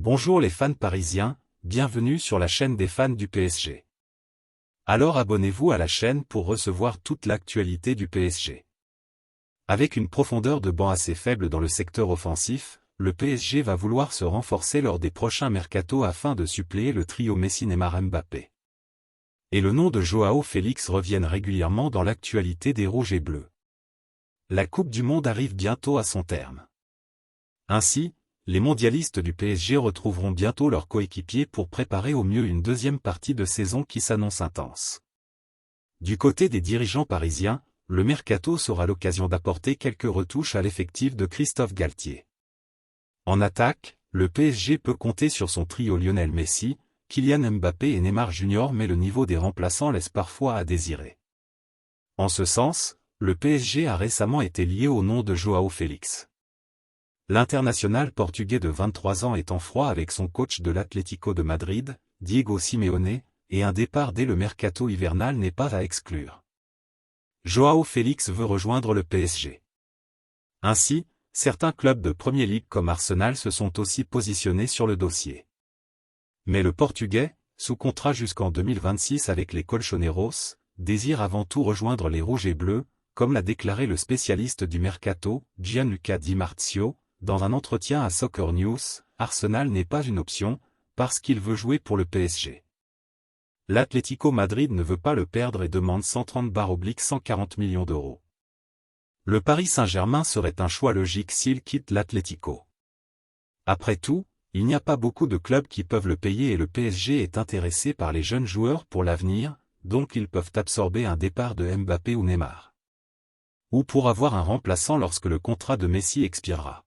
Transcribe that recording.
Bonjour les fans parisiens, bienvenue sur la chaîne des fans du PSG. Alors abonnez-vous à la chaîne pour recevoir toute l'actualité du PSG. Avec une profondeur de banc assez faible dans le secteur offensif, le PSG va vouloir se renforcer lors des prochains mercatos afin de suppléer le trio Messi-Neymar-Mbappé. Et le nom de Joao Félix revient régulièrement dans l'actualité des Rouges et Bleus. La Coupe du Monde arrive bientôt à son terme. Ainsi, les mondialistes du PSG retrouveront bientôt leurs coéquipiers pour préparer au mieux une deuxième partie de saison qui s'annonce intense. Du côté des dirigeants parisiens, le mercato sera l'occasion d'apporter quelques retouches à l'effectif de Christophe Galtier. En attaque, le PSG peut compter sur son trio Lionel Messi, Kylian Mbappé et Neymar Jr. mais le niveau des remplaçants laisse parfois à désirer. En ce sens, le PSG a récemment été lié au nom de Joao Félix. L'international portugais de 23 ans est en froid avec son coach de l'Atlético de Madrid, Diego Simeone, et un départ dès le mercato hivernal n'est pas à exclure. Joao Félix veut rejoindre le PSG. Ainsi, certains clubs de Premier League comme Arsenal se sont aussi positionnés sur le dossier. Mais le Portugais, sous contrat jusqu'en 2026 avec les Colchoneros, désire avant tout rejoindre les Rouges et Bleus, comme l'a déclaré le spécialiste du mercato, Gianluca Di Marzio. Dans un entretien à Soccer News, Arsenal n'est pas une option, parce qu'il veut jouer pour le PSG. L'Atlético Madrid ne veut pas le perdre et demande 130/140 millions d'euros. Le Paris Saint-Germain serait un choix logique s'il quitte l'Atlético. Après tout, il n'y a pas beaucoup de clubs qui peuvent le payer et le PSG est intéressé par les jeunes joueurs pour l'avenir, donc ils peuvent absorber un départ de Mbappé ou Neymar. Ou pour avoir un remplaçant lorsque le contrat de Messi expirera.